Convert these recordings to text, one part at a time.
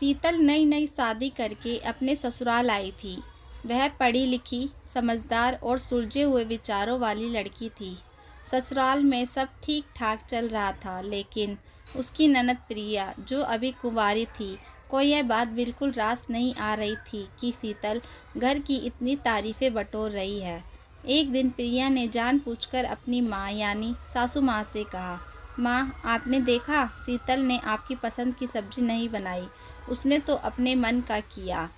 शीतल नई नई शादी करके अपने ससुराल आई थी। वह पढ़ी लिखी, समझदार और सुलझे हुए विचारों वाली लड़की थी। ससुराल में सब ठीक ठाक चल रहा था, लेकिन उसकी ननद प्रिया, जो अभी कुंवारी थी, को यह बात बिल्कुल रास नहीं आ रही थी कि शीतल घर की इतनी तारीफें बटोर रही है। एक दिन प्रिया ने जानबूझकर अपनी माँ यानी सासू माँ से कहा, माँ, आपने देखा, शीतल ने आपकी पसंद की सब्जी नहीं बनाई। उसने तो अपने मन का किया।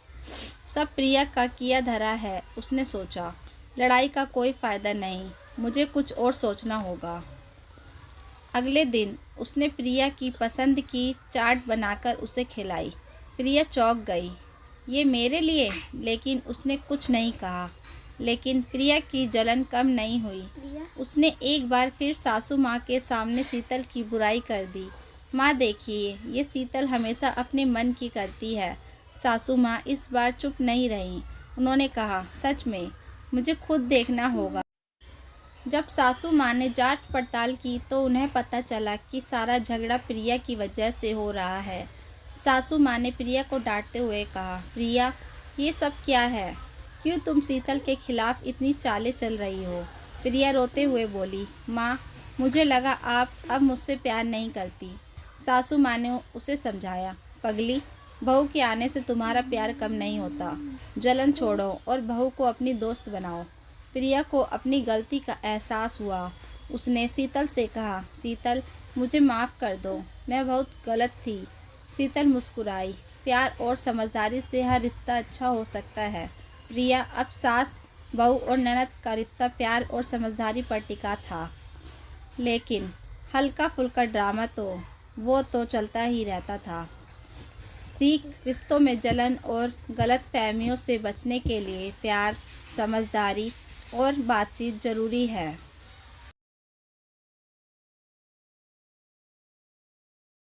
सब प्रिया का किया धरा है। उसने सोचा, लड़ाई का कोई फायदा नहीं, मुझे कुछ और सोचना होगा। अगले दिन उसने प्रिया की पसंद की चाट बनाकर उसे खिलाई। प्रिया चौंक गई, ये मेरे लिए? लेकिन उसने कुछ नहीं कहा। लेकिन प्रिया की जलन कम नहीं हुई। उसने एक बार फिर सासू माँ के सामने शीतल की बुराई कर दी। माँ देखिए, ये शीतल हमेशा अपने मन की करती है। सासू माँ इस बार चुप नहीं रहीं। उन्होंने कहा, सच में मुझे खुद देखना होगा। जब सासू माँ ने जांच पड़ताल की तो उन्हें पता चला कि सारा झगड़ा प्रिया की वजह से हो रहा है। सासू माँ ने प्रिया को डांटते हुए कहा, प्रिया, ये सब क्या है? क्यों तुम शीतल के खिलाफ इतनी चालें चल रही हो? प्रिया रोते हुए बोली, माँ, मुझे लगा आप अब मुझसे प्यार नहीं करती। सासू माँ ने उसे समझाया, पगली, बहू के आने से तुम्हारा प्यार कम नहीं होता। जलन छोड़ो और बहू को अपनी दोस्त बनाओ। प्रिया को अपनी गलती का एहसास हुआ। उसने शीतल से कहा, शीतल, मुझे माफ़ कर दो, मैं बहुत गलत थी। शीतल मुस्कुराई। प्यार और समझदारी से हर रिश्ता अच्छा हो सकता है। प्रिया, अब सास, बहू और ननद का रिश्ता प्यार और समझदारी पर टिका था। लेकिन हल्का फुल्का ड्रामा तो वो तो चलता ही रहता था। सीख, रिश्तों में जलन और गलतफहमियों से बचने के लिए प्यार, समझदारी और बातचीत ज़रूरी है।